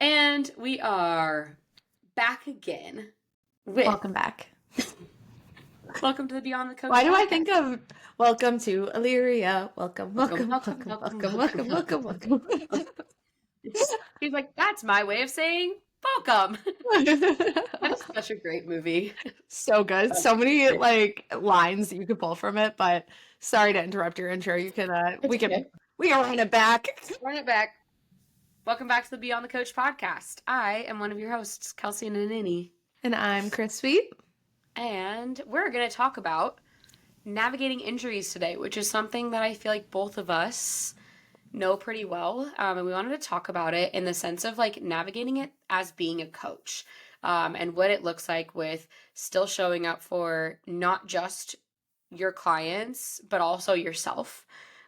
And we are back again with Welcome back. welcome to the Beyond the Coach Why do I podcast. think of welcome to Illyria? Welcome, Welcome, welcome, welcome, welcome, welcome, welcome, welcome, welcome, welcome, welcome, welcome. welcome. He's like, that's my way of saying welcome. That is such a great movie. So good. Oh, So many like lines that you could pull from it, but sorry to interrupt your intro. You can it's okay. we can run it back. Run it back. Welcome back to the Beyond the Coach podcast. I am one of your hosts, Kelsey Nanini, And I'm Chris Sweet. and we're going to talk about navigating injuries today, which is something that I feel like both of us know pretty well. And we wanted to talk about it in the sense of like navigating it as being a coach, and what it looks like with still showing up for not just your clients, but also yourself,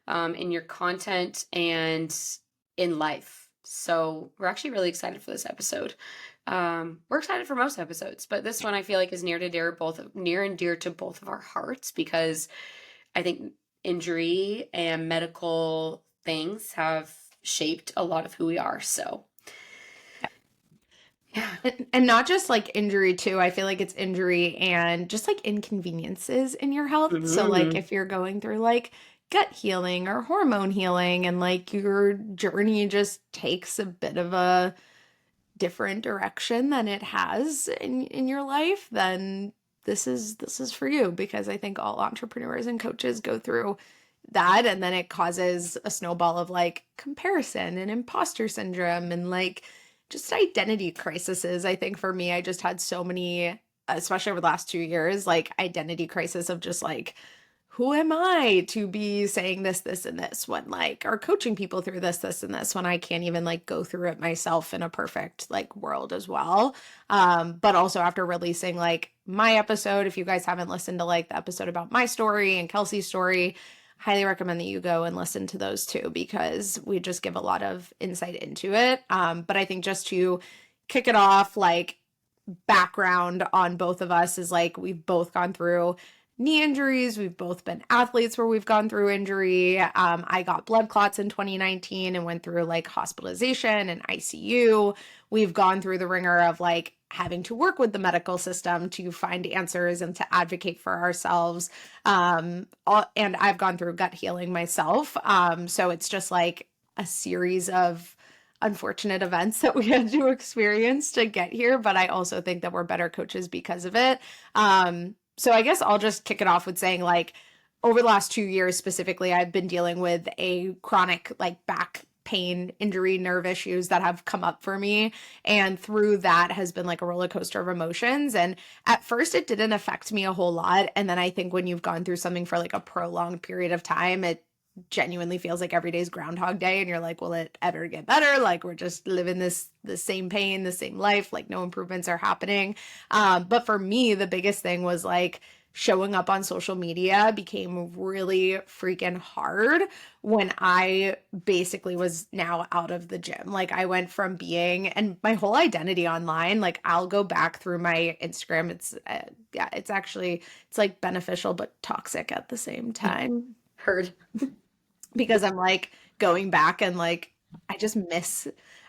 in your content and in life. So we're actually really excited for this episode. We're excited for most episodes, but this one I feel like is near and dear to both of our hearts because I think injury and medical things have shaped a lot of who we are. So, yeah. And not just like injury too. I feel like it's injury and just like inconveniences in your health. So like Mhm. if you're going through like gut healing or hormone healing and like your journey just takes a bit of a different direction than it has in your life, then this is for you because I think all entrepreneurs and coaches go through that and then it causes a snowball of like comparison and imposter syndrome and like just identity crises. I think for me, I just had so many, especially over the last 2 years, like identity crisis of just like, who am I to be saying this, and this when like, or coaching people through this, and this when I can't even like go through it myself in a perfect like world as well. But also after releasing like my episode, if you guys haven't listened to like the episode about my story and Kelsey's story, highly recommend that you go and listen to those too because we just give a lot of insight into it. But I think just to kick it off, like background on both of us is like we've both gone through knee injuries. We've both been athletes where we've gone through injury. I got blood clots in 2019 and went through like hospitalization and ICU. We've gone through the ringer of like having to work with the medical system to find answers and to advocate for ourselves. And I've gone through gut healing myself. So it's just like a series of unfortunate events that we had to experience to get here, but I also think that we're better coaches because of it. So I guess I'll just kick it off with saying like over the last 2 years specifically, I've been dealing with a chronic like back pain, injury, nerve issues that have come up for me. And through that has been like a roller coaster of emotions. And at first it didn't affect me a whole lot. And then I think when you've gone through something for like a prolonged period of time, it genuinely feels like every day's groundhog day and you're like, will it ever get better? Like we're just living the same pain, the same life, like no improvements are happening. But for me the biggest thing was like showing up on social media became really freaking hard when I basically was now out of the gym. Like I went from being and my whole identity online, like I'll go back through my Instagram. It's yeah, it's like beneficial but toxic at the same time Heard. because I'm like going back and like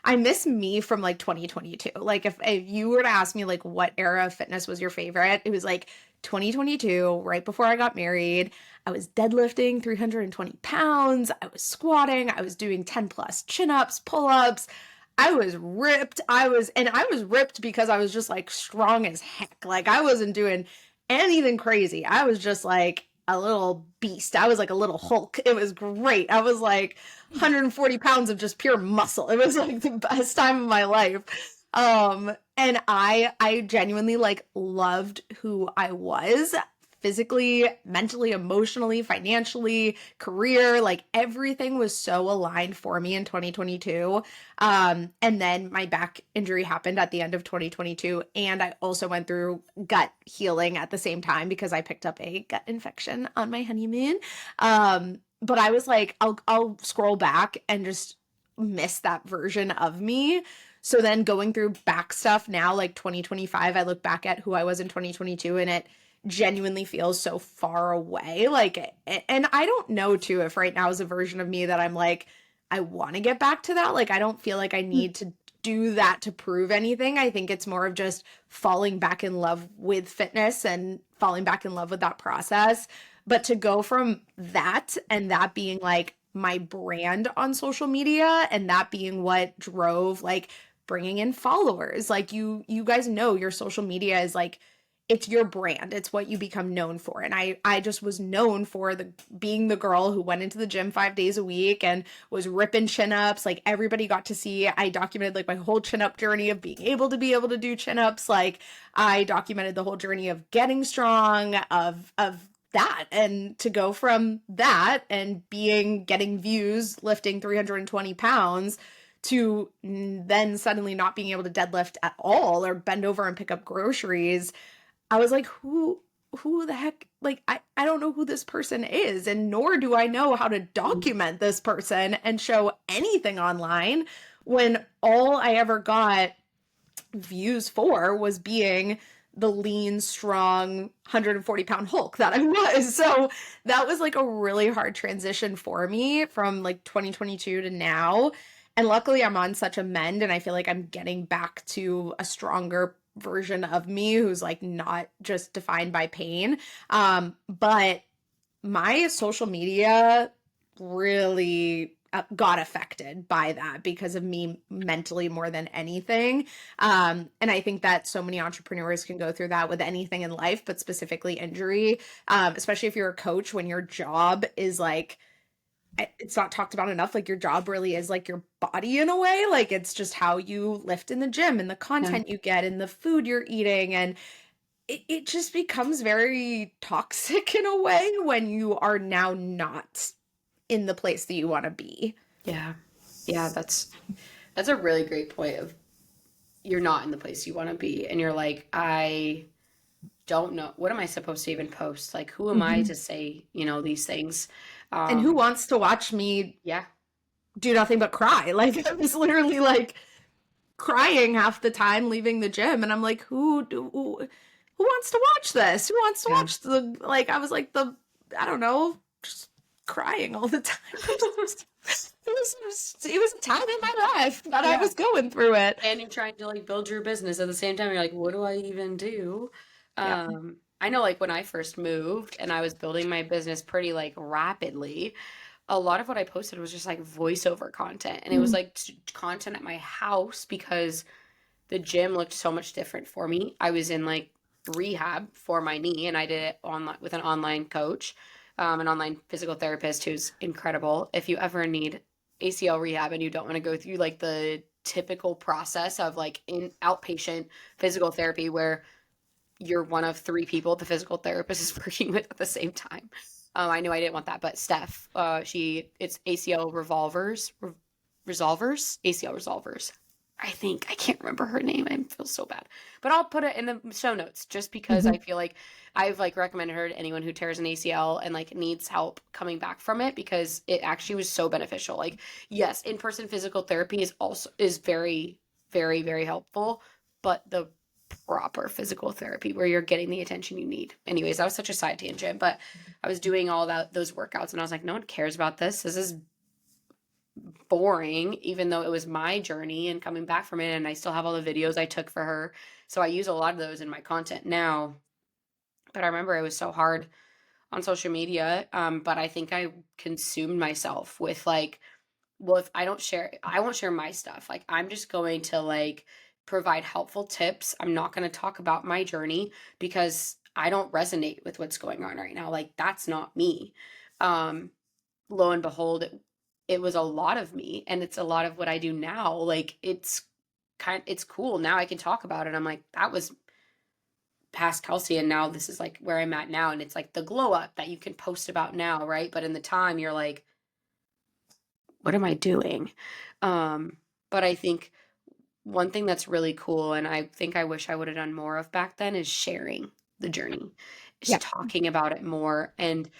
I miss me from like 2022. Like if you were to ask me like what era of fitness was your favorite, it was like 2022, right before I got married. I was deadlifting 320 pounds. I was squatting. I was doing 10 plus chin-ups, pull-ups. I was ripped. And I was ripped because I was just like strong as heck. Like I wasn't doing anything crazy. I was just like a little beast. I was like a little Hulk. It was great. I was like 140 pounds of just pure muscle. It was like the best time of my life. And I genuinely like loved who I was physically, mentally, emotionally, financially, career, like everything was so aligned for me in 2022. And then my back injury happened at the end of 2022. And I also went through gut healing at the same time because I picked up a gut infection on my honeymoon. But I was like, I'll scroll back and just miss that version of me. So then going through back stuff now, like 2025, I look back at who I was in 2022 and it genuinely feels so far away. Like, and I don't know too if right now is a version of me that I'm like, I want to get back to that. Like, I don't feel like I need to do that to prove anything. I think it's more of just falling back in love with fitness and falling back in love with that process. But to go from that and that being like my brand on social media and that being what drove like bringing in followers, like you guys know your social media is like it's your brand. It's what you become known for. And I just was known for the being the girl who went into the gym 5 days a week and was ripping chin ups. Like everybody got to see. I documented like my whole chin up journey of being able to do chin ups. Like I documented the whole journey of getting strong, of that, and to go from that and getting views lifting 320 pounds to then suddenly not being able to deadlift at all or bend over and pick up groceries. I was like, who the heck, like I don't know who this person is, and nor do I know how to document this person and show anything online when all I ever got views for was being the lean, strong, 140-pound Hulk that I was. So that was like a really hard transition for me from like 2022 to now. And luckily I'm on such a mend and I feel like I'm getting back to a stronger version of me who's like not just defined by pain. But my social media really got affected by that because of me mentally more than anything. And I think that so many entrepreneurs can go through that with anything in life, but specifically injury, especially if you're a coach, when your job is like, it's not talked about enough. Like your job really is like your body in a way. Like it's just how you lift in the gym and the content you get and the food you're eating. And it just becomes very toxic in a way when you are now not in the place that you want to be. Yeah. Yeah, that's a really great point of you're not in the place you want to be and you're like, I don't know what am I supposed to even post? Like who am I Mhm. to say, these things? And who Um, wants to watch me yeah. do nothing but cry? Like I was literally like crying half the time leaving the gym, and I'm like, who wants to watch this? Who wants to Yeah. watch the like? I was like I don't know, just crying all the time. It was a time in my life that I Yeah. was going through it. And you're trying to like build your business at the same time. You're like, what do I even do? Yeah. I know like when I first moved and I was building my business pretty like rapidly, a lot of what I posted was just like voiceover content. And it was like content at my house because the gym looked so much different for me. I was in like rehab for my knee and I did it online with an online coach, an online physical therapist who's incredible. If you ever need ACL rehab and you don't want to go through like the typical process of like in outpatient physical therapy where you're one of three people the physical therapist is working with at the same time. I knew I didn't want that, but Steph, it's ACL resolvers, ACL resolvers. I think I can't remember her name. I feel so bad, but I'll put it in the show notes just because I Mhm. feel like I've like recommended her to anyone who tears an ACL and like needs help coming back from it because it actually was so beneficial. Like, yes, in-person physical therapy is very, very, very helpful, but the proper physical therapy where you're getting the attention you need. Anyways, that was such a side tangent, but I was doing all those workouts and I was like, no one cares about this. This is boring, even though it was my journey and coming back from it. And I still have all the videos I took for her. So I use a lot of those in my content now. But I remember it was so hard on social media. But I think I consumed myself with like, well, if I don't share, I won't share my stuff. Like, I'm just going to like provide helpful tips. I'm not going to talk about my journey because I don't resonate with what's going on right now. Like, that's not me. Um, Lo and behold, it was a lot of me and it's a lot of what I do now. Like it's cool. Now I can talk about it. I'm like, that was past Kelsey and now this is like where I'm at now. And it's like the glow up that you can post about now, right? But in the time you're like, what am I doing? But I think one thing that's really cool and I think I wish I would have done more of back then is sharing the journey, is Yeah. talking about it more. And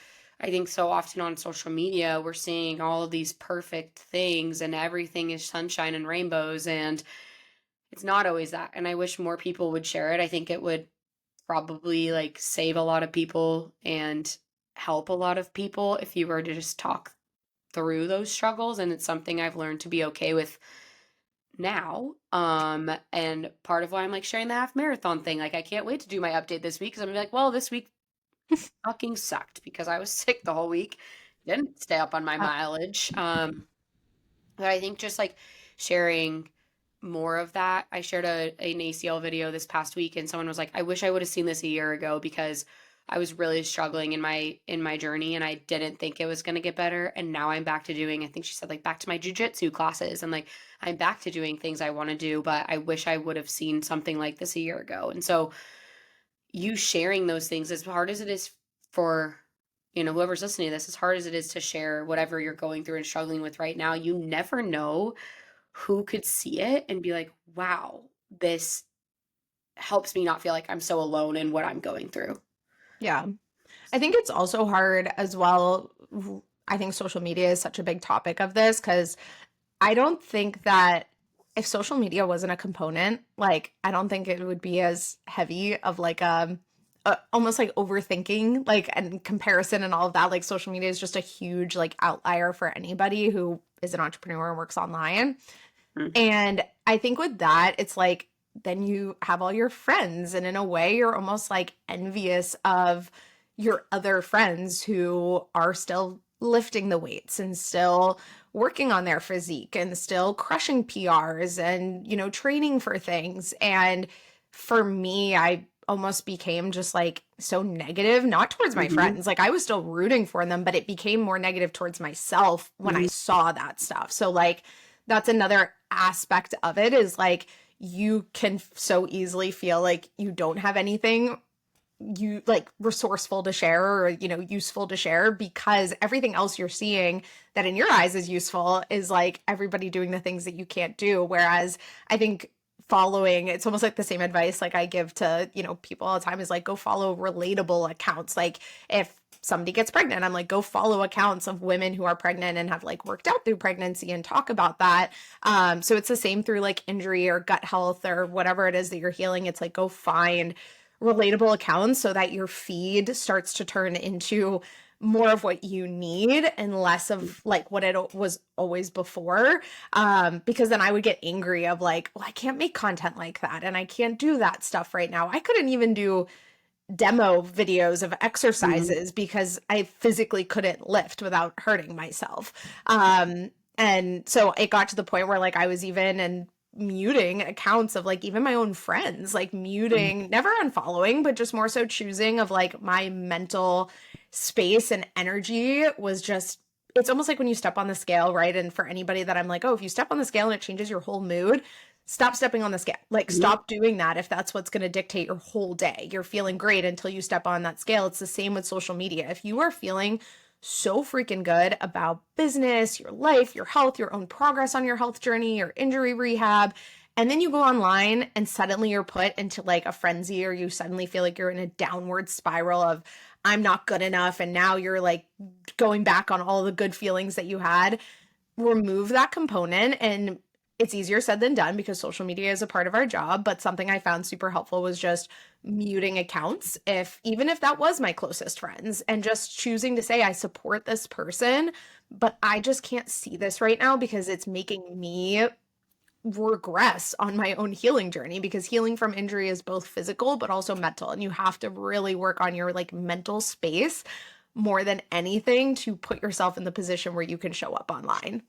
I think so often on social media, we're seeing all of these perfect things and everything is sunshine and rainbows. And it's not always that. And I wish more people would share it. I think it would probably like save a lot of people and help a lot of people if you were to just talk through those struggles. And it's something I've learned to be okay with now. And part of why I'm like sharing the half marathon thing, like I can't wait to do my update this week because I'm gonna be like, well, this week fucking sucked because I was sick the whole week. Didn't stay up on my Uh, mileage. But I think just like sharing more of that. I shared an ACL video this past week and someone was like, I wish I would have seen this a year ago because I was really struggling in my journey and I didn't think it was going to get better. And now I'm back to doing, I think she said like back to my jujitsu classes and like I'm back to doing things I want to do, but I wish I would have seen something like this a year ago. And so you sharing those things, as hard as it is for, you know, whoever's listening to this, as hard as it is to share whatever you're going through and struggling with right now, you never know who could see it and be like, wow, this helps me not feel like I'm so alone in what I'm going through. yeah. I think it's also hard as well. I think social media is such a big topic of this because I don't think that if social media wasn't a component, like I don't think it would be as heavy of like almost like overthinking like and comparison and all of that. Like social media is just a huge like outlier for anybody who is an entrepreneur and works online. Mm. And I think with that, it's like then you have all your friends, and in a way, you're almost like envious of your other friends who are still lifting the weights and still working on their physique and still crushing PRs and, you know, training for things. And for me, I almost became just like so negative, not towards my Mm-hmm. friends. Like I was still rooting for them, but it became more negative towards myself when I Mm-hmm. saw that stuff. So, like, that's another aspect of it is like you can so easily feel like you don't have anything you like resourceful to share or you know useful to share because everything else you're seeing that in your eyes is useful is like everybody doing the things that you can't do, whereas I think following it's almost like the same advice like I give to you know people all the time is like go follow relatable accounts. Like if somebody gets pregnant, I'm like go follow accounts of women who are pregnant and have like worked out through pregnancy and talk about that. So it's the same through like injury or gut health or whatever it is that you're healing. It's like go find relatable accounts so that your feed starts to turn into more of what you need and less of like what it was always before. Because then I would get angry of like, well, I can't make content like that and I can't do that stuff right now. I couldn't even do demo videos of Mm-hmm. exercises because I physically couldn't lift without hurting myself. And so it got to the point where like I was even and muting accounts of like even my own friends, like muting, never unfollowing, but just more so choosing of like my mental space and energy was just it's almost like when you step on the scale, right? And for anybody that I'm like, oh, if you step on the scale and it changes your whole mood, stop stepping on the scale. Like, Mm-hmm. stop doing that if that's what's going to dictate your whole day. You're feeling great until you step on that scale. It's the same with social media. If you are feeling so freaking good about business, your life, your health, your own progress on your health journey, your injury rehab, and then you go online and suddenly you're put into like a frenzy or you suddenly feel like you're in a downward spiral of I'm not good enough and now you're like going back on all the good feelings that you had, remove that component. And it's easier said than done because social media is a part of our job, but something I found super helpful was just muting accounts if even if that was my closest friends and just choosing to say I support this person, but I just can't see this right now because it's making me regress on my own healing journey because healing from injury is both physical but also mental, and you have to really work on your like mental space more than anything to put yourself in the position where you can show up online.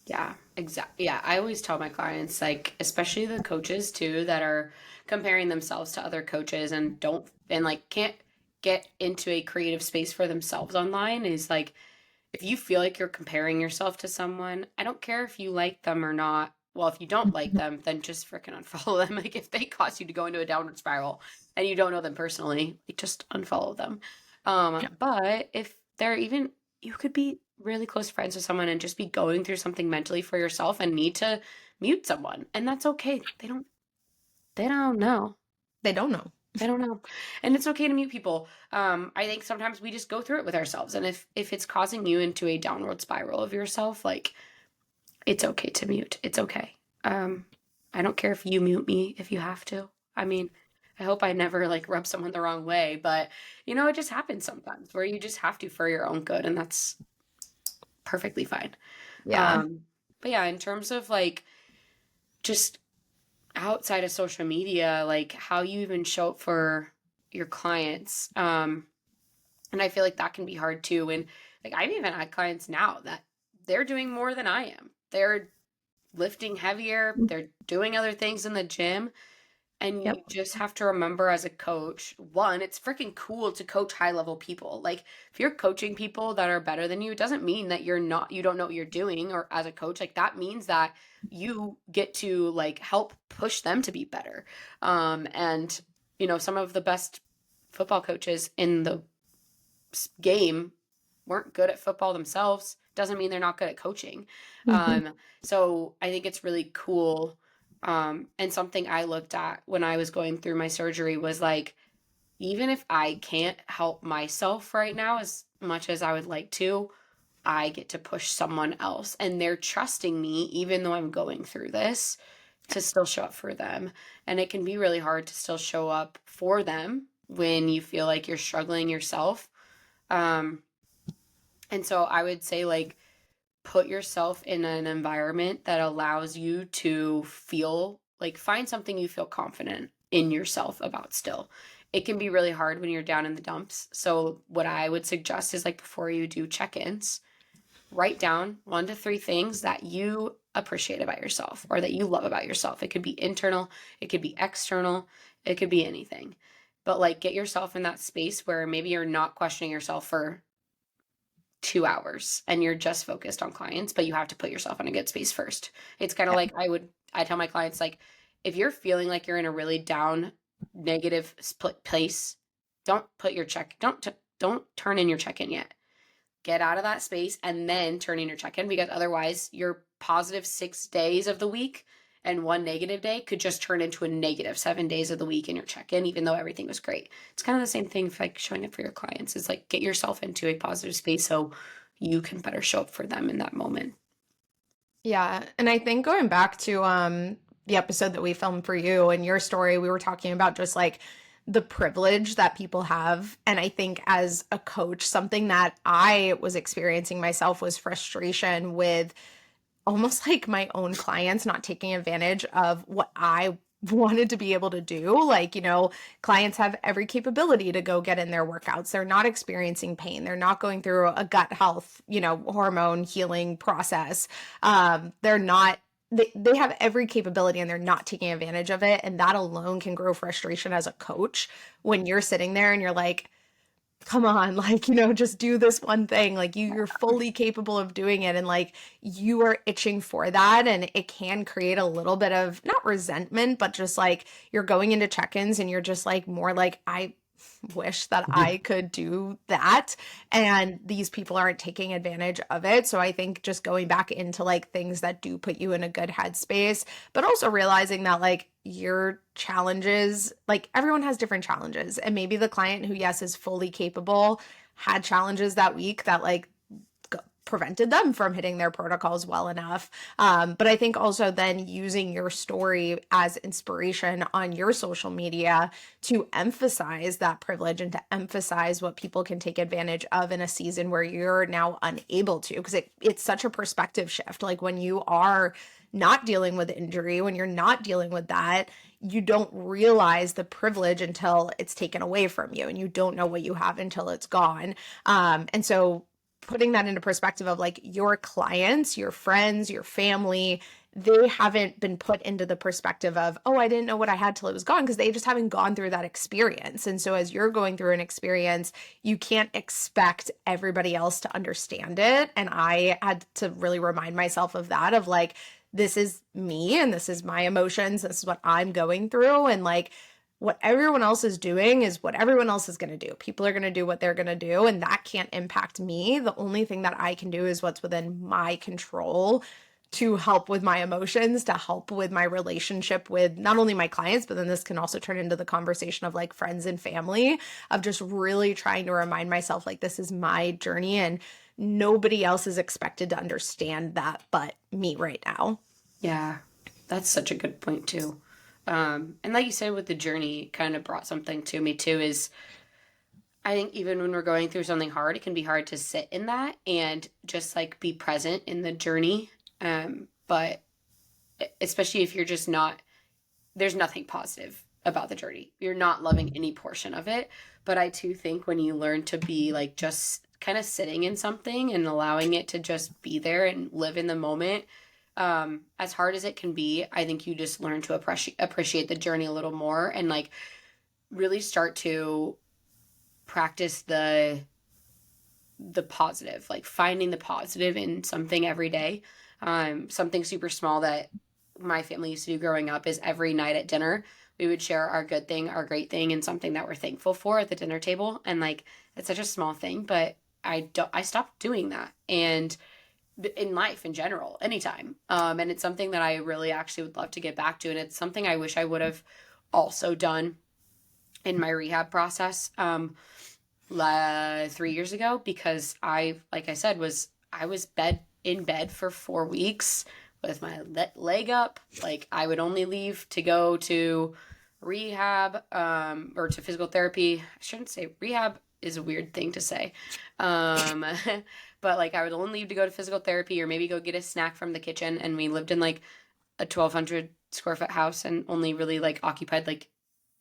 Yeah, exactly. Yeah, I always tell my clients, like, especially the coaches too, that are comparing themselves to other coaches and don't, and like can't get into a creative space for themselves online is like, if you feel like you're comparing yourself to someone, I don't care if you like them or not. Well, if you don't like them, then just freaking unfollow them. Like, if they cause you to go into a downward spiral and you don't know them personally, like, just unfollow them. Yeah. But if they're even, you could be really close friends with someone and just be going through something mentally for yourself and need to mute someone, and that's okay. They don't know. They don't know. They don't know. And it's okay to mute people. I think sometimes we just go through it with ourselves. And if it's causing you into a downward spiral of yourself, like it's okay to mute. It's okay. Um, I don't care if you mute me if you have to. I mean, I hope I never like rub someone the wrong way, but you know, it just happens sometimes where you just have to for your own good, and that's perfectly fine. Yeah. Um, but yeah, in terms of like just outside of social media, like how you even show up for your clients. And I feel like that can be hard too. And like I've even had clients now that they're doing more than I am. They're lifting heavier, they're doing other things in the gym. And you Yep. just have to remember as a coach, one, it's freaking cool to coach high level people. Like if you're coaching people that are better than you, it doesn't mean that you don't know what you're doing or as a coach, like that means that you get to like help push them to be better. And some of the best football coaches in the game weren't good at football themselves. Doesn't mean they're not good at coaching. Hmm. So I think it's really cool. And something I looked at when I was going through my surgery was like, even if I can't help myself right now as much as I would like to, I get to push someone else. And they're trusting me, even though I'm going through this, to still show up for them. And it can be really hard to still show up for them when you feel like you're struggling yourself. Um, and so I would say, like, put yourself in an environment that allows you to feel like find something you feel confident in yourself about still. It can be really hard when you're down in the dumps. So, what I would suggest is like before you do check ins, write down 1 to 3 things that you appreciate about yourself or that you love about yourself. It could be internal, it could be external, it could be anything. But like get yourself in that space where maybe you're not questioning yourself for 2 hours and you're just focused on clients, but you have to put yourself in a good space first. It's kind of Yeah. like I tell my clients, like, if you're feeling like you're in a really down, negative split place, don't turn in your check-in yet. Get out of that space and then turn in your check-in, because otherwise your positive 6 days of the week and one negative day could just turn into a negative 7 days of the week in your check-in, even though everything was great. It's kind of the same thing for like showing up for your clients. Is like get yourself into a positive space so you can better show up for them in that moment. Yeah, and I think going back to the episode that we filmed for you and your story, we were talking about just like the privilege that people have. And I think as a coach, something that I was experiencing myself was frustration with almost like my own clients not taking advantage of what I wanted to be able to do. Like, clients have every capability to go get in their workouts. They're not experiencing pain. They're not going through a gut health, hormone healing process. They're not they have every capability and they're not taking advantage of it. And that alone can grow frustration as a coach when you're sitting there and you're like, come on, like, just do this one thing. Like you're fully capable of doing it. And like you are itching for that. And it can create a little bit of not resentment, but just like you're going into check-ins and you're just like more like, I wish that I could do that. And these people aren't taking advantage of it. So I think just going back into like things that do put you in a good headspace, but also realizing that like your challenges, like everyone has different challenges. And maybe the client who, yes, is fully capable had challenges that week that like prevented them from hitting their protocols well enough. But I think also then using your story as inspiration on your social media to emphasize that privilege and to emphasize what people can take advantage of in a season where you're now unable to, because it's such a perspective shift. Like when you are not dealing with injury, when you're not dealing with that, you don't realize the privilege until it's taken away from you, and you don't know what you have until it's gone. And so putting that into perspective of like your clients, your friends, your family, they haven't been put into the perspective of, oh, I didn't know what I had till it was gone, because they just haven't gone through that experience. And so as you're going through an experience, you can't expect everybody else to understand it. And I had to really remind myself of that, of like, this is me and this is my emotions. This is what I'm going through. And like, what everyone else is doing is what everyone else is going to do. People are going to do what they're going to do, and that can't impact me. The only thing that I can do is what's within my control to help with my emotions, to help with my relationship with not only my clients, but then this can also turn into the conversation of like friends and family, of just really trying to remind myself like this is my journey and nobody else is expected to understand that but me right now. Yeah, that's such a good point too. And like you said, with the journey, kind of brought something to me too. Is I think even when we're going through something hard, it can be hard to sit in that and just like be present in the journey. But especially if you're just not, there's nothing positive about the journey. You're not loving any portion of it. But I too think when you learn to be like just kind of sitting in something and allowing it to just be there and live in the moment, as hard as it can be, I think you just learn to appreciate the journey a little more and like really start to practice the positive, like finding the positive in something every day. Something super small that my family used to do growing up is every night at dinner, we would share our good thing, our great thing, and something that we're thankful for at the dinner table. And like, it's such a small thing, but I stopped doing that. And in life in general, anytime. And it's something that I really actually would love to get back to. And it's something I wish I would have also done in my rehab process 3 years ago, because like I said, I was in bed for 4 weeks with my leg up. Like I would only leave to go to rehab or to physical therapy. I shouldn't say rehab is a weird thing to say. Um, but like I would only leave to go to physical therapy or maybe go get a snack from the kitchen. And we lived in like a 1,200 square foot house and only really like occupied like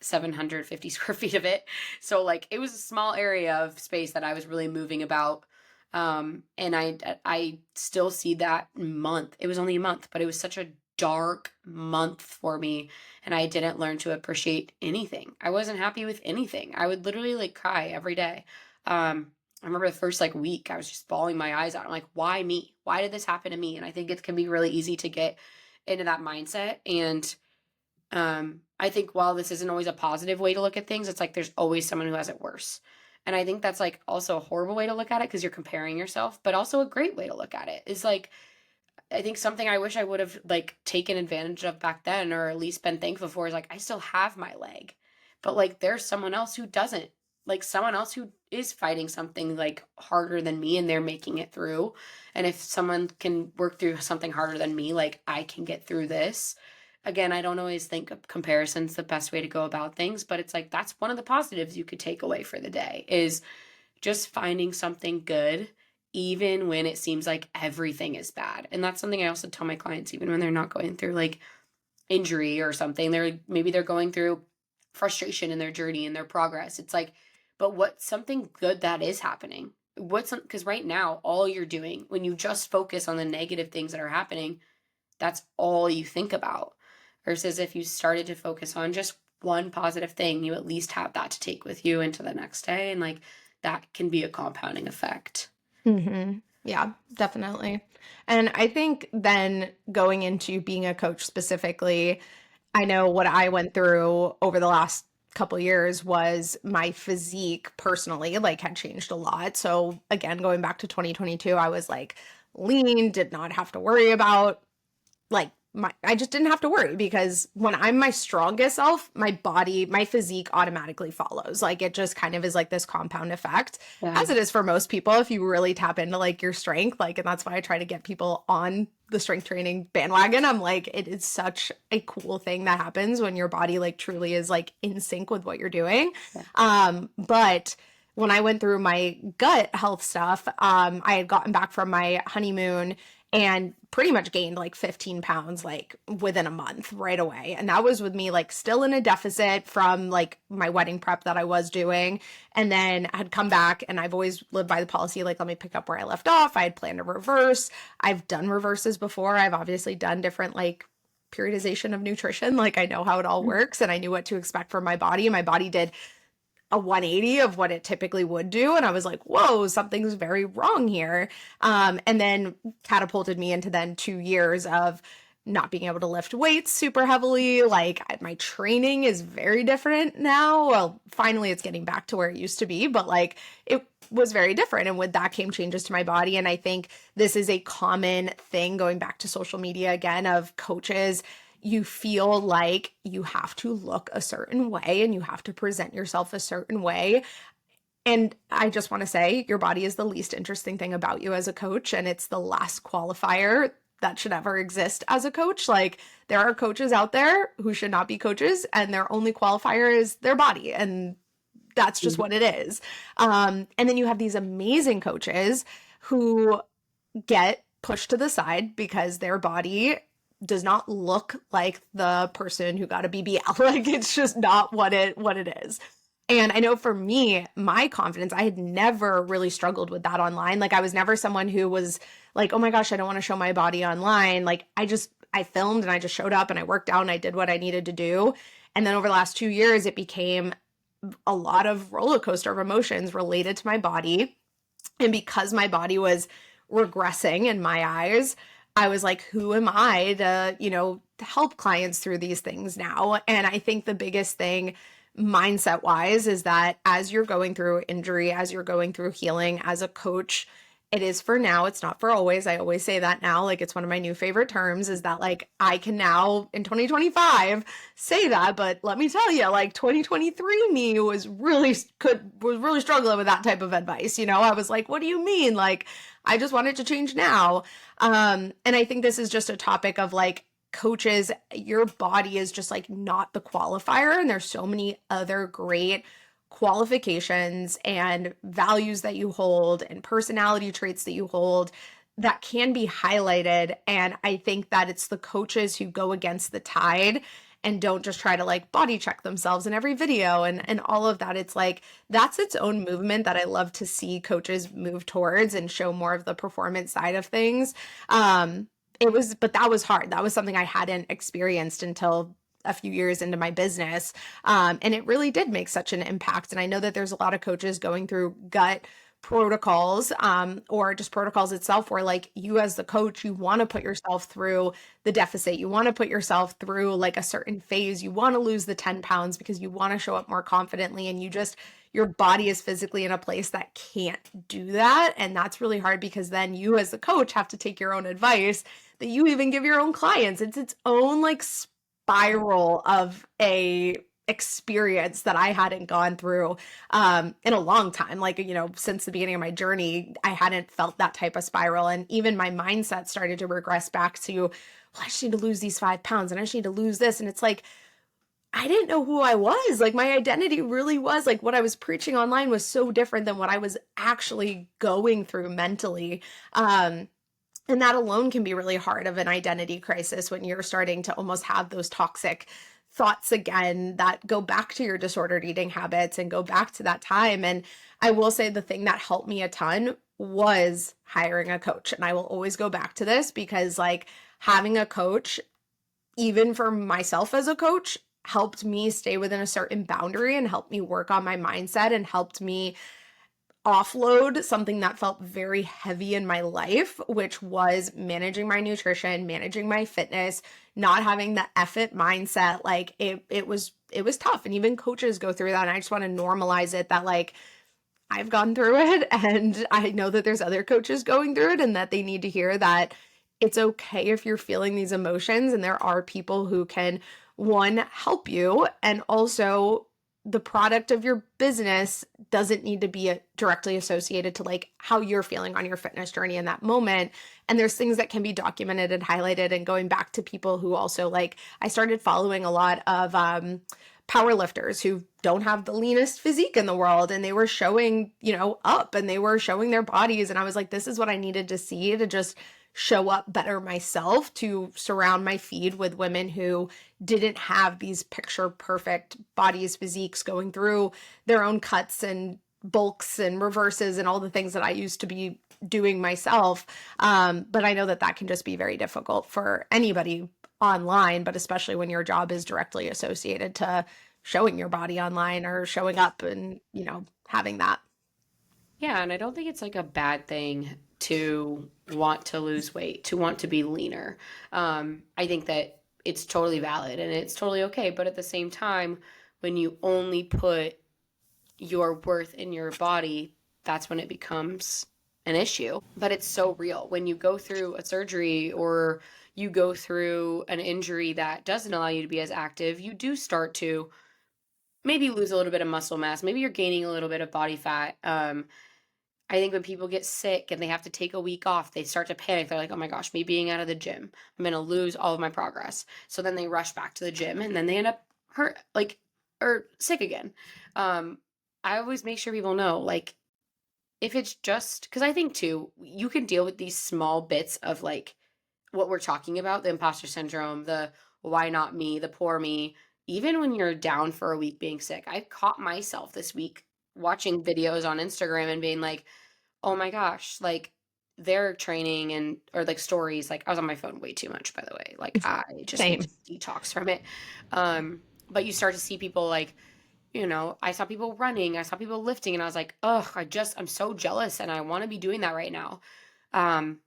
750 square feet of it. So like it was a small area of space that I was really moving about. And I still see that month. It was only a month, but it was such a dark month for me, and I didn't learn to appreciate anything. I wasn't happy with anything. I would literally like cry every day. I remember the first like week I was just bawling my eyes out. I'm like, why me? Why did this happen to me? And I think it can be really easy to get into that mindset. And I think while this isn't always a positive way to look at things, it's like there's always someone who has it worse. And I think that's like also a horrible way to look at it because you're comparing yourself, but also a great way to look at it is like, I think something I wish I would have like taken advantage of back then, or at least been thankful for, is like, I still have my leg, but like there's someone else who doesn't, like someone else who is fighting something like harder than me and they're making it through. And if someone can work through something harder than me, like I can get through this. Again, I don't always think of comparison's the best way to go about things, but it's like that's one of the positives you could take away for the day is just finding something good even when it seems like everything is bad. And that's something I also tell my clients even when they're not going through like injury or something. They're going through frustration in their journey and their progress. It's like, but what's something good that is happening? Because right now all you're doing when you just focus on the negative things that are happening, that's all you think about. Versus if you started to focus on just one positive thing, you at least have that to take with you into the next day. And like that can be a compounding effect. Yeah, definitely. And I think then going into being a coach specifically, I know what I went through over the last couple years was my physique personally like had changed a lot. So again, going back to 2022, I was like lean, did not have to worry about like I just didn't have to worry because when I'm my strongest self, my body, my physique automatically follows. Like it just kind of is like this compound effect, Yeah. as it is for most people if you really tap into like your strength. Like, and that's why I try to get people on the strength training bandwagon. I'm like, it is such a cool thing that happens when your body like truly is like in sync with what you're doing. But when I went through my gut health stuff, I had gotten back from my honeymoon and pretty much gained like 15 pounds like within a month right away. And that was with me like still in a deficit from like my wedding prep that I was doing. And then I had come back, and I've always lived by the policy, like, let me pick up where I left off. I had planned a reverse. I've done reverses before. I've obviously done different like periodization of nutrition. Like I know how it all works, and I knew what to expect from my body. And my body did a 180 of what it typically would do. And I was like, whoa, something's very wrong here. And then catapulted me into then 2 years of not being able to lift weights super heavily. Like my training is very different now. Well, finally it's getting back to where it used to be, but like it was very different. And with that came changes to my body. And I think this is a common thing going back to social media again of coaches. You feel like you have to look a certain way and you have to present yourself a certain way. And I just want to say your body is the least interesting thing about you as a coach, and it's the last qualifier that should ever exist as a coach. Like there are coaches out there who should not be coaches, and their only qualifier is their body, and that's just what it is. And then you have these amazing coaches who get pushed to the side because their body does not look like the person who got a BBL. Like it's just not what it is. And I know for me, my confidence, I had never really struggled with that online. Like I was never someone who was like, oh my gosh, I don't want to show my body online. Like I filmed and I just showed up and I worked out and I did what I needed to do. And then over the last 2 years, it became a lot of roller coaster of emotions related to my body. And because my body was regressing in my eyes, I was like, who am I to, to help clients through these things now? And I think the biggest thing mindset wise is that as you're going through injury, as you're going through healing as a coach, it is for now, it's not for always. I always say that now. Like it's one of my new favorite terms is that like I can now in 2025 say that, but let me tell you, like 2023 me was really struggling with that type of advice. I was like, what do you mean? Like I just wanted to change now. And I think this is just a topic of like coaches, your body is just like not the qualifier. And there's so many other great qualifications and values that you hold and personality traits that you hold that can be highlighted. And I think that it's the coaches who go against the tide and don't just try to like body check themselves in every video and all of that. It's like that's its own movement that I love to see coaches move towards and show more of the performance side of things. But that was hard. That was something I hadn't experienced until a few years into my business. And it really did make such an impact. And I know that there's a lot of coaches going through gut protocols or just protocols itself where like you as the coach, you want to put yourself through the deficit. You want to put yourself through like a certain phase. You want to lose the 10 pounds because you want to show up more confidently and your body is physically in a place that can't do that. And that's really hard because then you as the coach have to take your own advice that you even give your own clients. It's its own like spiral of a experience that I hadn't gone through in a long time. Like, since the beginning of my journey, I hadn't felt that type of spiral. And even my mindset started to regress back to, well, I just need to lose these 5 pounds and I just need to lose this. And it's like, I didn't know who I was. Like my identity really was like what I was preaching online was so different than what I was actually going through mentally. And that alone can be really hard of an identity crisis when you're starting to almost have those toxic thoughts again that go back to your disordered eating habits and go back to that time. And I will say the thing that helped me a ton was hiring a coach. And I will always go back to this because like having a coach, even for myself as a coach, helped me stay within a certain boundary and helped me work on my mindset and helped me offload something that felt very heavy in my life, which was managing my nutrition, managing my fitness, not having the effort mindset. Like it was tough. And even coaches go through that. And I just want to normalize it that like I've gone through it and I know that there's other coaches going through it and that they need to hear that it's okay if you're feeling these emotions and there are people who can one help you and also the product of your business doesn't need to be directly associated to like how you're feeling on your fitness journey in that moment. And there's things that can be documented and highlighted. And going back to people who also like, I started following a lot of power lifters who don't have the leanest physique in the world. And they were showing, up and they were showing their bodies. And I was like, this is what I needed to see to just show up better myself, to surround my feed with women who didn't have these picture perfect bodies, physiques going through their own cuts and bulks and reverses and all the things that I used to be doing myself. But I know that that can just be very difficult for anybody online, but especially when your job is directly associated to showing your body online or showing up and, having that. Yeah, and I don't think it's like a bad thing to want to lose weight, to want to be leaner. I think that it's totally valid and it's totally okay. But at the same time, when you only put your worth in your body, that's when it becomes an issue. But it's so real. When you go through a surgery or you go through an injury that doesn't allow you to be as active, you do start to maybe lose a little bit of muscle mass. Maybe you're gaining a little bit of body fat. I think when people get sick and they have to take a week off, they start to panic. They're like, oh my gosh, me being out of the gym, I'm going to lose all of my progress. So then they rush back to the gym and then they end up hurt, like, or sick again. I always make sure people know, like, if it's just, because I think too, you can deal with these small bits of like what we're talking about, the imposter syndrome, the why not me, the poor me, even when you're down for a week being sick, I caught myself this week watching videos on Instagram and being like, oh my gosh, like they're training and or like stories. Like I was on my phone way too much, by the way. Like I just need Same. to detox from it. But you start to see people like, I saw people running, I saw people lifting, and I was like, ugh, I'm so jealous and I want to be doing that right now. Um,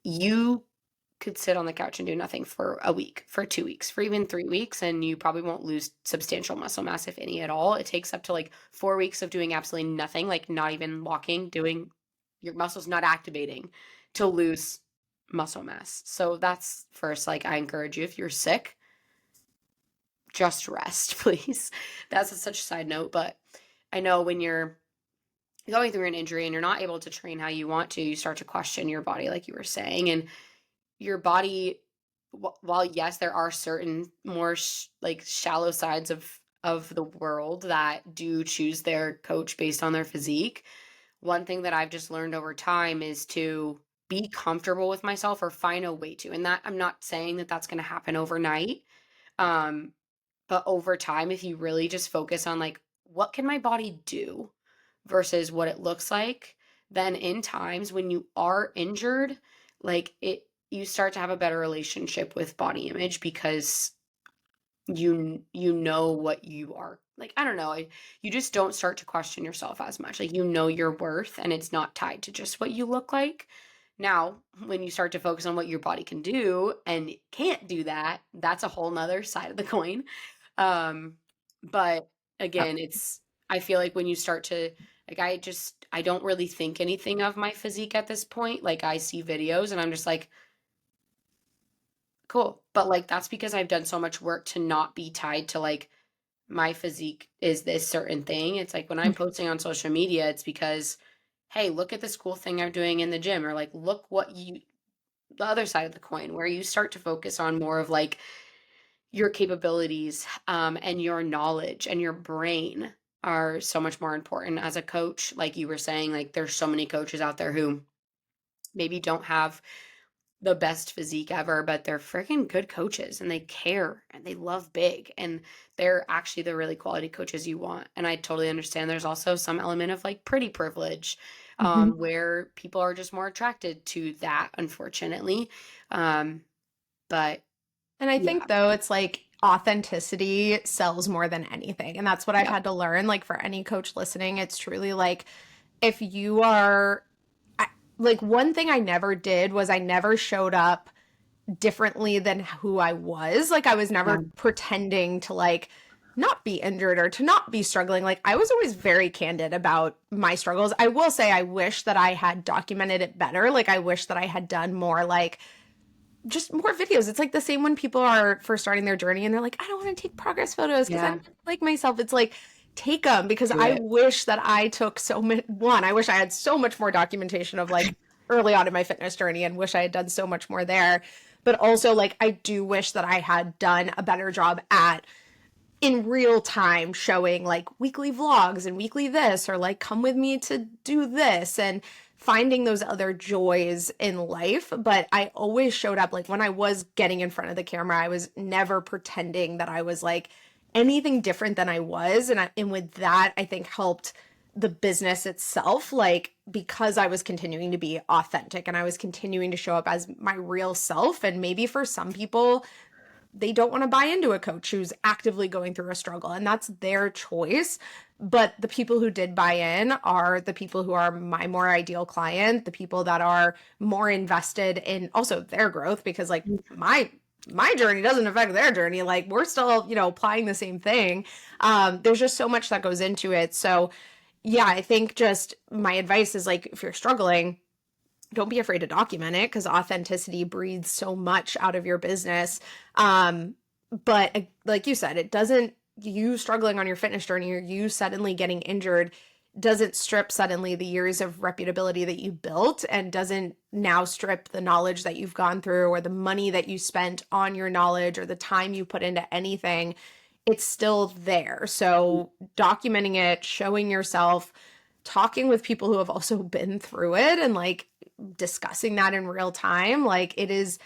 you could sit on the couch and do nothing for a week, for 2 weeks, for even 3 weeks, and you probably won't lose substantial muscle mass, if any at all. It takes up to like 4 weeks of doing absolutely nothing, like not even walking, doing your muscles not activating to lose muscle mass. So that's first, like I encourage you if you're sick, just rest, please. That's such a side note, but I know when you're going through an injury and you're not able to train how you want to, you start to question your body, like you were saying, and your body, while yes, there are certain more like shallow sides of the world that do choose their coach based on their physique. One thing that I've just learned over time is to be comfortable with myself or find a way to. And that I'm not saying that that's going to happen overnight. Um, but over time, if you really just focus on like, what can my body do versus what it looks like, then in times when you are injured, like you start to have a better relationship with body image because you know what you are like. I don't know, you just don't start to question yourself as much, like your worth and it's not tied to just what you look like. Now when you start to focus on what your body can do and it can't do that, that's a whole nother side of the coin. But again, I feel like when you start to, like, I don't really think anything of my physique at this point. Like I see videos and I'm just like, cool. But like that's because I've done so much work to not be tied to like my physique is this certain thing. It's like when I'm posting on social media, it's because, hey, look at this cool thing I'm doing in the gym, or like look the other side of the coin where you start to focus on more of like your capabilities, and your knowledge and your brain are so much more important as a coach. Like you were saying, like there's so many coaches out there who maybe don't have the best physique ever, but they're freaking good coaches and they care and they love big and they're actually the really quality coaches you want. And I totally understand there's also some element of like pretty privilege, Mhm. where people are just more attracted to that, unfortunately. Um, but And I yeah, think though it's like authenticity sells more than anything. And that's what I've yeah, had to learn. Like for any coach listening, it's truly like if you are I, like one thing I never did was I never showed up differently than who I was. Like I was yeah, never pretending to like not be injured or to not be struggling. Like I was always very candid about my struggles. I will say I wish that I had documented it better. Like I wish that I had done more like just more videos. It's like the same when people are first starting their journey and they're like, I don't want to take progress photos because I yeah. don't like myself. It's like, take them because Do I it. wish that I took so much. One, I wish I had so much more documentation of like early on in my fitness journey and wish I had done so much more there. But also, like, I do wish that I had done a better job at in real time showing like weekly vlogs and weekly this or like come with me to do this and finding those other joys in life. But I always showed up like when I was getting in front of the camera, I was never pretending that I was like anything different than I was. And with that, I think helped the business itself, like because I was continuing to be authentic and I was continuing to show up as my real self. And maybe for some people, they don't want to buy into a coach who's actively going through a struggle, and that's their choice. But the people who did buy in are the people who are my more ideal client, the people that are more invested in also their growth, because like my journey doesn't affect their journey. Like we're still, applying the same thing. There's just so much that goes into it. So yeah, I think just my advice is like if you're struggling, don't be afraid to document it because authenticity breathes so much out of your business. But like you said, it doesn't, you struggling on your fitness journey or you suddenly getting injured doesn't strip suddenly the years of reputability that you built and doesn't now strip the knowledge that you've gone through or the money that you spent on your knowledge or the time you put into anything. It's still there. So documenting it, showing yourself, talking with people who have also been through it and like discussing that in real time, like it is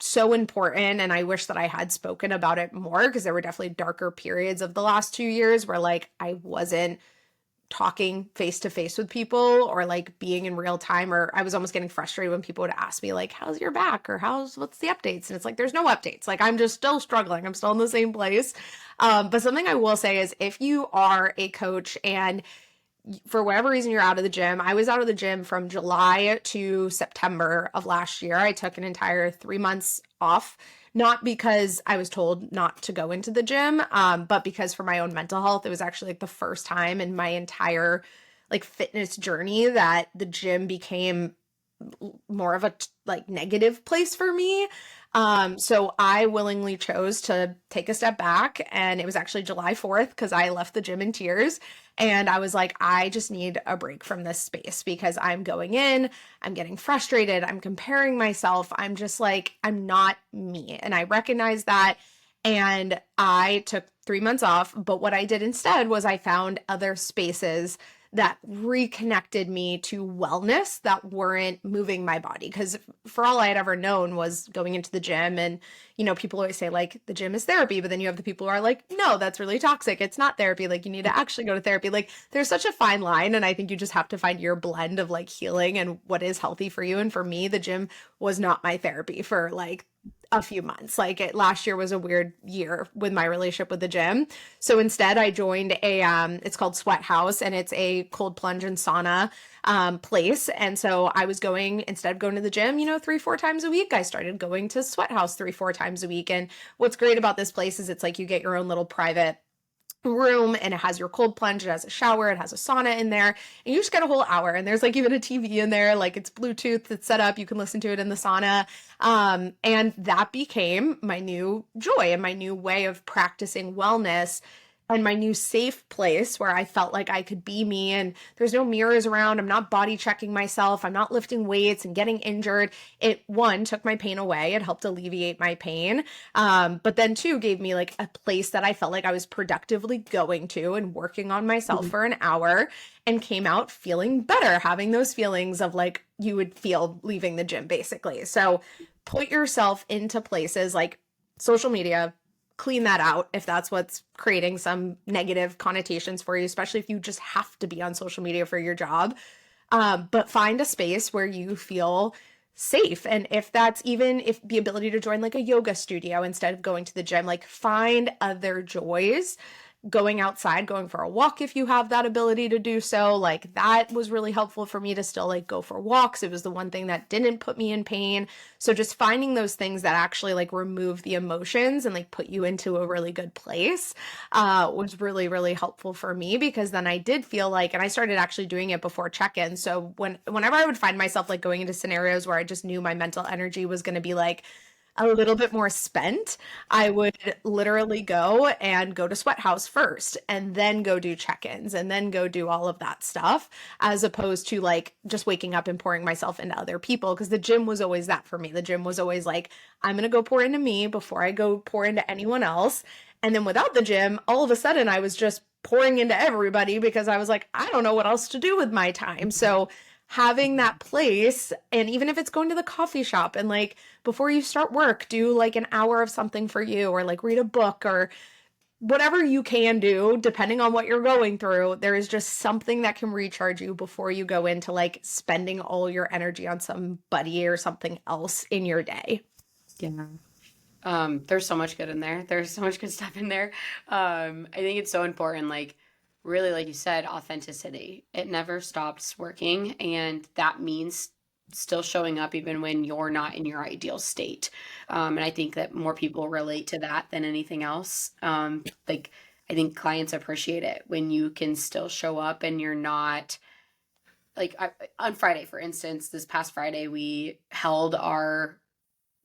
so important, and I wish that I had spoken about it more, because there were definitely darker periods of the last 2 years where like I wasn't talking face to face with people, or like being in real time, or I was almost getting frustrated when people would ask me like, how's your back, or what's the updates, and it's like there's no updates. Like I'm just still struggling, I'm still in the same place. But something I will say is, if you are a coach and for whatever reason you're out of the gym. I was out of the gym from July to September of last year. I took an entire 3 months off, not because I was told not to go into the gym, but because for my own mental health. It was actually like the first time in my entire like fitness journey that the gym became more of a like negative place for me. So I willingly chose to take a step back, and it was actually July 4th because I left the gym in tears, and I was like, I just need a break from this space because I'm going in, I'm getting frustrated, I'm comparing myself, I'm just like, I'm not me. And I recognize that. And I took 3 months off. But what I did instead was I found other spaces that reconnected me to wellness that weren't moving my body. Because for all I had ever known was going into the gym. And, people always say, like, the gym is therapy. But then you have the people who are like, no, that's really toxic. It's not therapy. Like, you need to actually go to therapy. Like, there's such a fine line. And I think you just have to find your blend of like healing and what is healthy for you. And for me, the gym was not my therapy for like a few months. Last year was a weird year with my relationship with the gym. So instead I joined it's called Sweat House, and it's a cold plunge and sauna place. And so I was going, instead of going to the gym, 3-4 times a week, I started going to Sweat House 3-4 times a week. And what's great about this place is it's like you get your own little private room, and it has your cold plunge, it has a shower, it has a sauna in there, and you just get a whole hour. And there's like even a TV in there, like it's Bluetooth, it's set up, you can listen to it in the sauna. And that became my new joy and my new way of practicing wellness, and my new safe place where I felt like I could be me, and there's no mirrors around. I'm not body checking myself. I'm not lifting weights and getting injured. It, one, took my pain away. It helped alleviate my pain. But then two, gave me like a place that I felt like I was productively going to and working on myself for an hour, and came out feeling better, having those feelings of like you would feel leaving the gym, basically. So put yourself into places like social media, clean that out if that's what's creating some negative connotations for you, especially if you just have to be on social media for your job. But find a space where you feel safe. And if that's even if the ability to join like a yoga studio instead of going to the gym, like find other joys. Going outside, going for a walk if you have that ability to do so. Like that was really helpful for me to still like go for walks. It was the one thing that didn't put me in pain. So just finding those things that actually like remove the emotions and like put you into a really good place was really, really helpful for me, because then I did feel like, and I started actually doing it before check-in. So whenever I would find myself like going into scenarios where I just knew my mental energy was going to be like a little bit more spent, I would literally go to Sweat House first, and then go do check-ins, and then go do all of that stuff, as opposed to like just waking up and pouring myself into other people. Because the gym was always that for me. The gym was always like, I'm gonna go pour into me before I go pour into anyone else. And then without the gym, all of a sudden I was just pouring into everybody, because I was like, I don't know what else to do with my time. So having that place, and even if it's going to the coffee shop, and like before you start work, do like an hour of something for you, or like read a book, or whatever you can do depending on what you're going through. There is just something that can recharge you before you go into like spending all your energy on somebody or something else in your day. Yeah. There's so much good in there. There's so much good stuff in there. I think it's so important, like really, like you said, authenticity. It never stops working, and that means still showing up even when you're not in your ideal state. And I think that more people relate to that than anything else. Like I think clients appreciate it when you can still show up and you're not like on Friday, for instance, this past Friday, we held our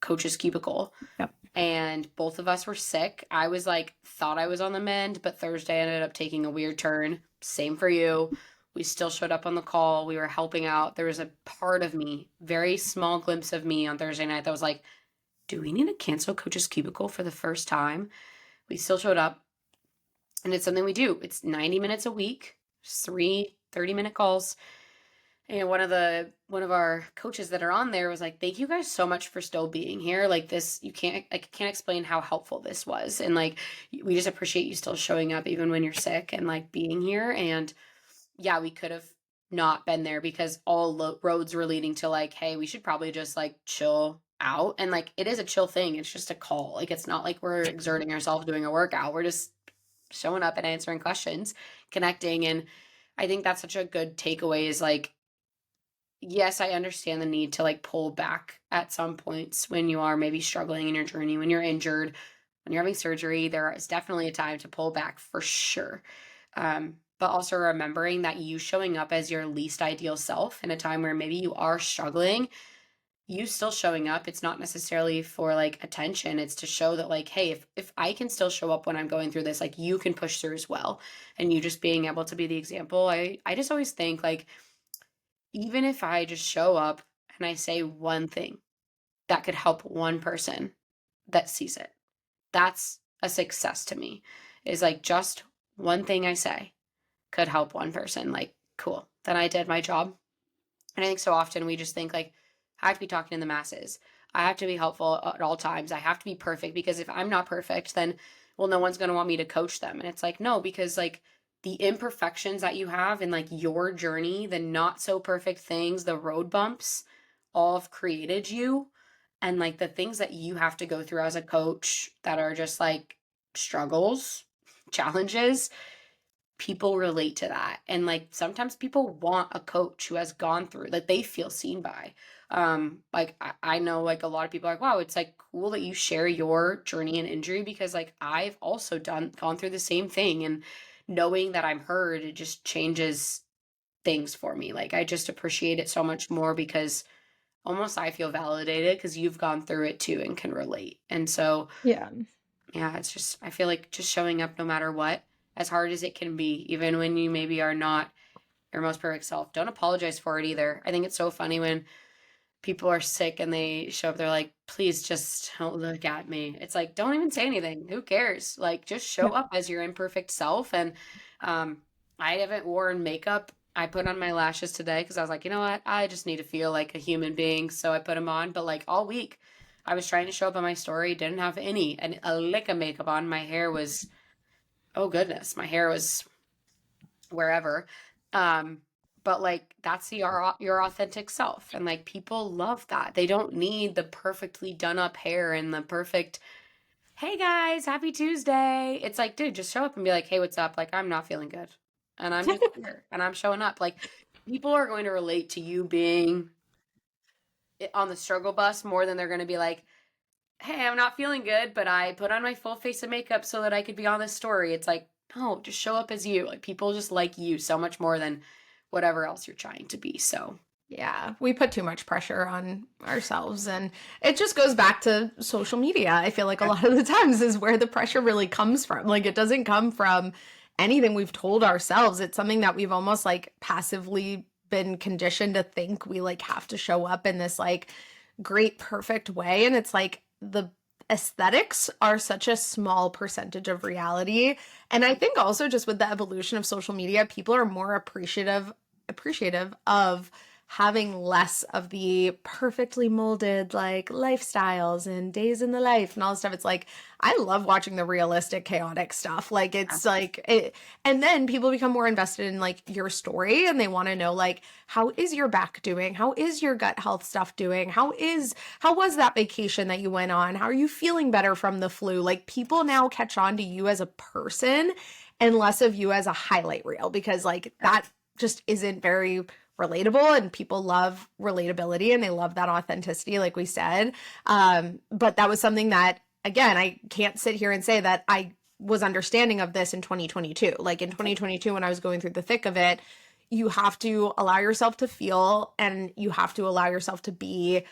coach's cubicle, Yep. and both of us were sick. I was like, thought I was on the mend, but Thursday ended up taking a weird turn. Same for you. We still showed up on the call. We were helping out. There was a part of me, very small glimpse of me on Thursday night that was like, do we need to cancel coach's cubicle for the first time? We still showed up, and it's something we do. It's 90 minutes a week, 3 30-minute calls. And one of our coaches that are on there was like, "Thank you guys so much for still being here. Like this, you can't I can't explain how helpful this was. And like we just appreciate you still showing up even when you're sick and like being here." And yeah, we could have not been there because all roads were leading to like, "Hey, we should probably just like chill out." And like it is a chill thing. It's just a call. Like it's not like we're exerting ourselves doing a workout. We're just showing up and answering questions, connecting. And I think that's such a good takeaway is like, yes, I understand the need to like pull back at some points when you are maybe struggling in your journey, when you're injured, when you're having surgery. There is definitely a time to pull back for sure. But also remembering that you showing up as your least ideal self in a time where maybe you are struggling, you still showing up, it's not necessarily for like attention. It's to show that like, hey, if I can still show up when I'm going through this, like you can push through as well. And you just being able to be the example. I just always think like even if I just show up and I say one thing that could help one person that sees it, that's a success to me. Is like just one thing I say could help one person. Like, cool, then I did my job. And I think so often we just think like, I have to be talking to the masses. I have to be helpful at all times. I have to be perfect because if I'm not perfect, then well, no one's going to want me to coach them. And it's like, no, because like the imperfections that you have in like your journey, the not so perfect things, the road bumps, all have created you. And like the things that you have to go through as a coach that are just like struggles, challenges, people relate to that. And like sometimes people want a coach who has gone through, like they feel seen by. Like I know like a lot of people are like, wow, it's like cool that you share your journey and injury because like I've also gone through the same thing. And knowing that I'm heard, it just changes things for me. Like I just appreciate it so much more because almost I feel validated because you've gone through it too and can relate. And so Yeah. yeah, it's just, I feel like just showing up no matter what, as hard as it can be, even when you maybe are not your most perfect self, don't apologize for it either. I think it's so funny when people are sick and they show up, they're like, please just don't look at me. It's like, don't even say anything. Who cares? Like, just show Yeah. up as your imperfect self. And um, I haven't worn makeup. I put on my lashes today because I was like, you know what? I just need to feel like a human being. So I put them on. But like all week, I was trying to show up on my story, didn't have any, and a lick of makeup on. My hair was, oh goodness, my hair was wherever. Um, but like that's your authentic self, and like people love that. They don't need the perfectly done up hair and the perfect, hey guys, happy Tuesday. It's like, dude, just show up and be like, hey, what's up? Like I'm not feeling good, and I'm just here, and I'm showing up. Like people are going to relate to you being on the struggle bus more than they're going to be like, hey, I'm not feeling good, but I put on my full face of makeup so that I could be on this story. It's like, no, just show up as you. Like people just like you so much more than whatever else you're trying to be. So, Yeah, we put too much pressure on ourselves, and it just goes back to social media. I feel like a yeah. lot of the times is where the pressure really comes from. Like it doesn't come from anything we've told ourselves. It's something that we've almost like passively been conditioned to think we like have to show up in this like great perfect way, and it's like the aesthetics are such a small percentage of reality. And I think also just with the evolution of social media, people are more appreciative of having less of the perfectly molded like lifestyles and days in the life and all this stuff. It's like I love watching the realistic chaotic stuff. Like it's like it, and then people become more invested in like your story and they want to know like how is your back doing? How is your gut health stuff doing? How was that vacation that you went on? How are you feeling better from the flu? Like people now catch on to you as a person and less of you as a highlight reel because like that just isn't very relatable, and people love relatability and they love that authenticity like we said. But that was something that again I can't sit here and say that I was understanding of this in 2022. Like in 2022 when I was going through the thick of it, you have to allow yourself to feel and you have to allow yourself to be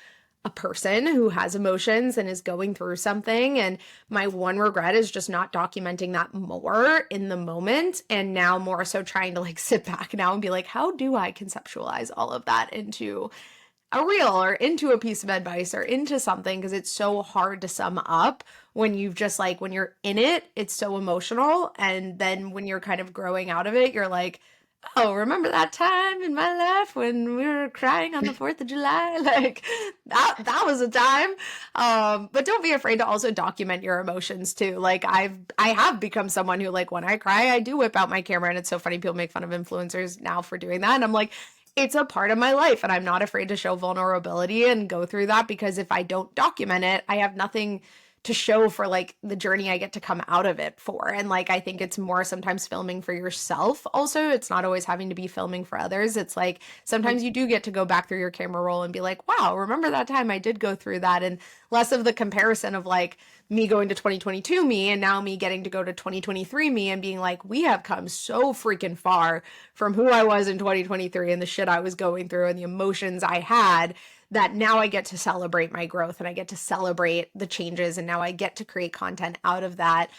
a person who has emotions and is going through something. And my one regret is just not documenting that more in the moment. And now more so trying to like sit back now and be like, how do I conceptualize all of that into a reel or into a piece of advice or into something? Because it's so hard to sum up when you've just like, when you're in it, it's so emotional. And then when you're kind of growing out of it, you're like, oh, remember that time in my life when we were crying on the 4th of July? Like that was a time. But don't be afraid to also document your emotions too. Like I have become someone who, like, when I cry, I do whip out my camera, and it's so funny people make fun of influencers now for doing that. And I'm like, it's a part of my life, and I'm not afraid to show vulnerability and go through that, because if I don't document it, I have nothing to show for like the journey I get to come out of it for. And like, I think it's more sometimes filming for yourself. Also, it's not always having to be filming for others. It's like sometimes you do get to go back through your camera roll and be like, wow, remember that time I did go through that. And less of the comparison of like me going to 2022 me and now me getting to go to 2023 me and being like, we have come so freaking far from who I was in 2023 and the shit I was going through and the emotions I had, that now I get to celebrate my growth and I get to celebrate the changes, and now I get to create content out of that.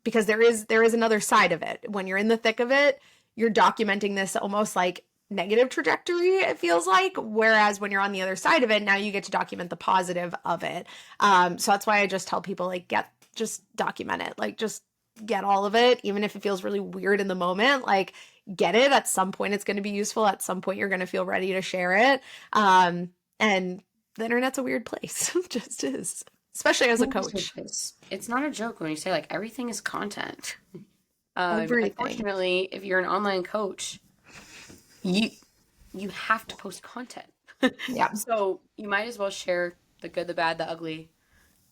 Because there is another side of it. When you're in the thick of it, you're documenting this almost like negative trajectory, it feels like. Whereas when you're on the other side of it, now you get to document the positive of it. So that's why I just tell people, like, just document it. Like, just get all of it, even if it feels really weird in the moment. Like, get it. At some point it's going to be useful. At some point you're going to feel ready to share it. And the internet's a weird place. It just is, especially as a coach. It's not a joke when you say like everything is content. Everything. Unfortunately, if you're an online coach, you have to post content. Yeah. So you might as well share the good, the bad, the ugly,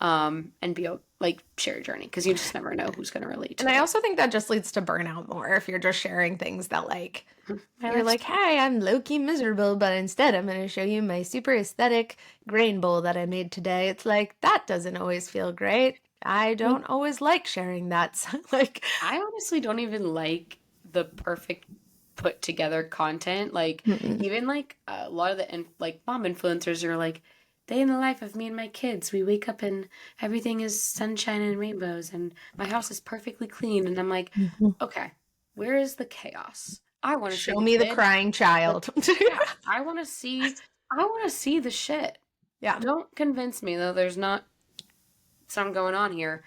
and be like share your journey, because you just never know who's going to relate to And I it. also think that just leads to burnout more if you're just sharing things that, like, My you're life's like, hey, I'm low-key miserable, but instead I'm going to show you my super aesthetic grain bowl that I made today. It's like, that doesn't always feel great. I don't always like sharing that. So, like, I honestly don't even like the perfect put together content. Like mm-mm. even like a lot of the like mom influencers are like day in the life of me and my kids. We wake up and everything is sunshine and rainbows and my house is perfectly clean. And I'm like, Mhm. okay, where is the chaos? I want to see Show the me the kid. crying Like, child. yeah, I want to see the shit. Yeah. Don't convince me though. There's not some going on here.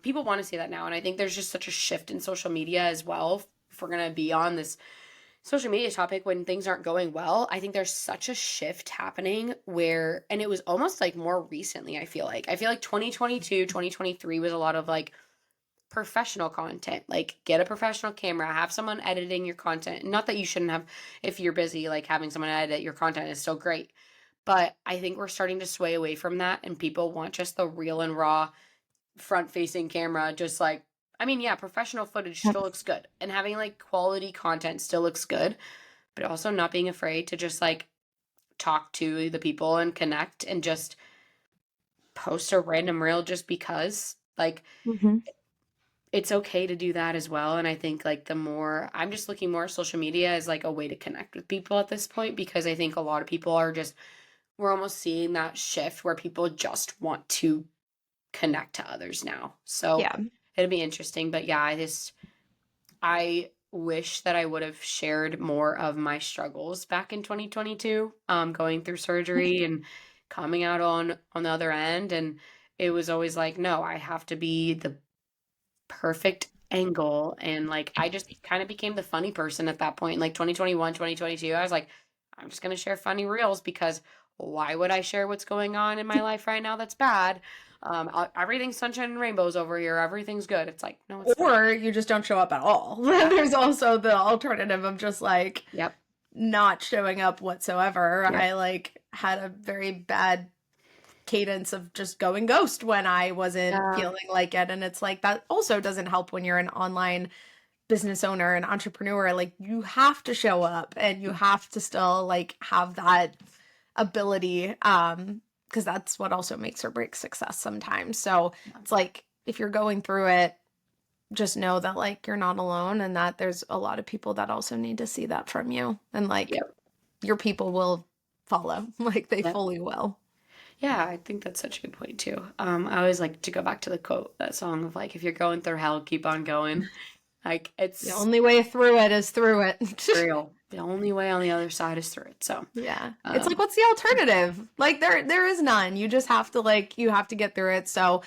People want to see that now, and I think there's just such a shift in social media as well. If we're gonna be on this social media topic when things aren't going well, I think there's such a shift happening where, and it was almost like more recently, I feel like 2022, 2023 was a lot of like professional content. Like get a professional camera, have someone editing your content. Not that you shouldn't have, if you're busy, like having someone edit your content is still great. But I think we're starting to sway away from that, and people want just the real and raw front facing camera. Just like, I mean, yeah, professional footage Yep. still looks good, and having like quality content still looks good, but also not being afraid to just like talk to the people and connect and just post a random reel just because. Like, Mhm. it's okay to do that as well. And I think like the more I'm just looking more at social media as like a way to connect with people at this point, because I think a lot of people are just, we're almost seeing that shift where people just want to connect to others now. So Yeah. it'll be interesting. But yeah, I wish that I would have shared more of my struggles back in 2022, going through surgery and coming out on the other end. And it was always like, no, I have to be the perfect angle. And like I just kind of became the funny person at that point. Like 2021, 2022, I was like, I'm just gonna share funny reels, because why would I share what's going on in my life right now that's bad? Everything's sunshine and rainbows over here. Everything's good. It's like, no, it's not. Or you just don't show up at all. Yeah. There's also the alternative of just like Yep. not showing up whatsoever. Yep. I like had a very bad cadence of just going ghost when I wasn't Yeah. feeling like it. And it's like that also doesn't help when you're an online business owner and entrepreneur. Like, you have to show up and you have to still like have that ability. Because that's what also makes or breaks success sometimes. So it's like if you're going through it, just know that like you're not alone, and that there's a lot of people that also need to see that from you. And like Yep. your people will follow. Like they Yep. fully will. Yeah, I think that's such a good point too. I always like to go back to the quote, that song of like, if you're going through hell, keep on going. Like The it's only way through it is through it. real. The only way on the other side is through it. So, Yeah. It's like, um, what's the alternative? Like there is none. You just have to like you have to get through it. So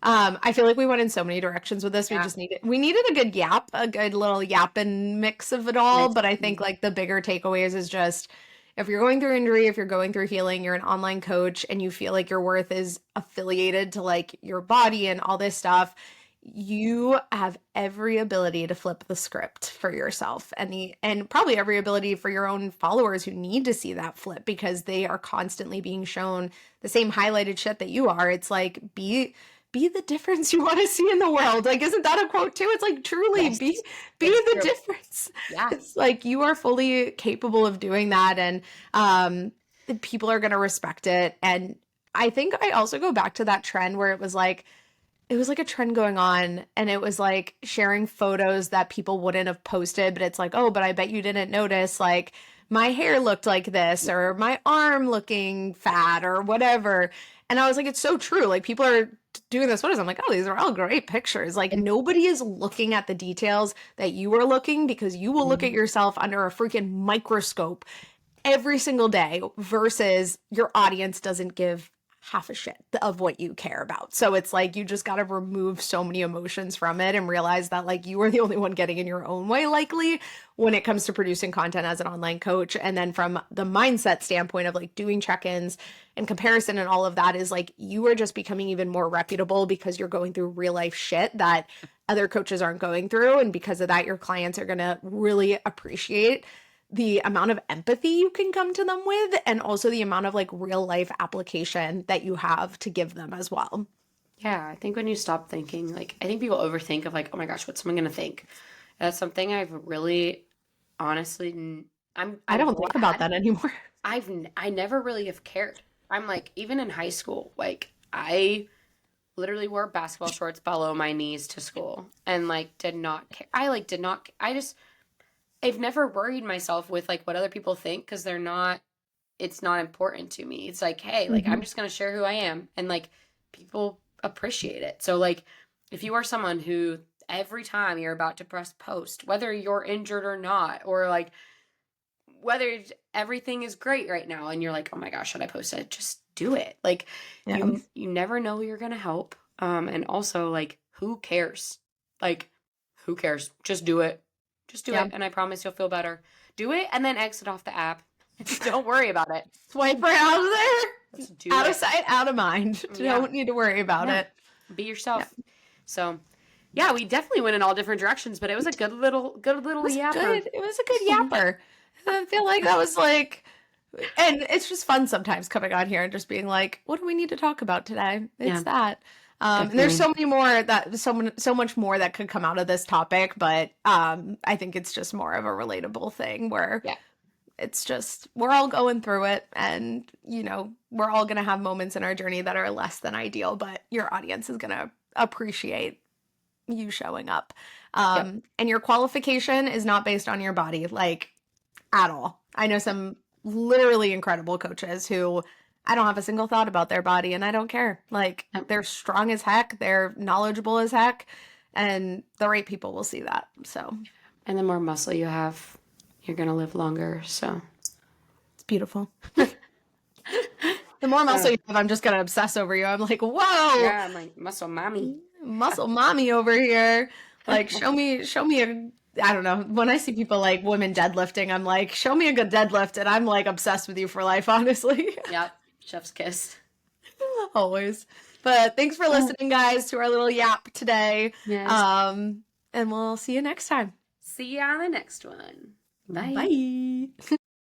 I feel like we went in so many directions with this. Yeah. We needed a good yap, a good little yap and mix of it all. Nice. But I think like the bigger takeaways is just if you're going through injury, if you're going through healing, you're an online coach and you feel like your worth is affiliated to like your body and all this stuff, you have every ability to flip the script for yourself and probably every ability for your own followers who need to see that flip because they are constantly being shown the same highlighted shit that you are. It's like be the difference you want to see in the world. Like, isn't that a quote too? It's like truly Yes. be It's the true. difference. Yeah. It's like you are fully capable of doing that, and people are gonna respect it. And I think I also go back to that trend where it was like a trend going on and it was like sharing photos that people wouldn't have posted, but it's like, oh, but I bet you didn't notice like my hair looked like this or my arm looking fat or whatever. And I was like, it's so true. Like people are doing this photos. I'm like, oh, these are all great pictures. Like nobody is looking at the details that you are looking because you will look at yourself under a freaking microscope every single day versus your audience doesn't give half a shit of what you care about. So it's like you just got to remove so many emotions from it and realize that like you are the only one getting in your own way likely when it comes to producing content as an online coach. And then from the mindset standpoint of like doing check-ins and comparison and all of that is like you are just becoming even more reputable because you're going through real life shit that other coaches aren't going through. And because of that, your clients are going to really appreciate the amount of empathy you can come to them with and also the amount of like real life application that you have to give them as well. Yeah, I think when you stop thinking, like, I think people overthink of like, oh my gosh, what's someone gonna think? That's something I've really, honestly, I don't think about that anymore. I never really have cared. I'm like, even in high school, like, I literally wore basketball shorts below my knees to school and like did not care. I like did not. I've never worried myself with like what other people think because it's not important to me. It's like, hey, like I'm just gonna share who I am and like people appreciate it. So like if you are someone who every time you're about to press post, whether you're injured or not, or like whether everything is great right now and you're like, oh my gosh, should I post it? Just do it. Like Yeah. you never know who you're gonna help. And also like who cares? Like who cares? Just do it. Just do Yeah. it, and I promise you'll feel better. Do it, and then exit off the app. Don't worry about it. Swipe right out of there. Just do Out it. of sight, out of mind. Yeah. Don't need to worry about Yeah. it. Be yourself. So, yeah, we definitely went in all different directions, but it was a good little It was yapper. good. It was a good yapper. I feel like that was like, and it's just fun sometimes coming on here and just being like, what do we need to talk about today? It's Yeah. that. And there's so much more that could come out of this topic, but I think it's just more of a relatable thing where Yeah. it's just we're all going through it, and you know we're all gonna have moments in our journey that are less than ideal, but your audience is gonna appreciate you showing up. And your qualification is not based on your body, like at all. I know some literally incredible coaches who I don't have a single thought about their body and I don't care. Like Yep. they're strong as heck, they're knowledgeable as heck, and the right people will see that. So And the more muscle you have, you're gonna live longer. So it's beautiful. The more muscle you have, I'm just gonna obsess over you. I'm like, whoa, yeah, my muscle mommy. muscle mommy over here. Like, show me a. I don't know. When I see people like women deadlifting, I'm like, show me a good deadlift, and I'm like obsessed with you for life, honestly. Yep, chef's kiss. Always. But thanks for listening, guys, to our little yap today. Yes. And we'll see you next time. See you on the next one. Bye. Bye.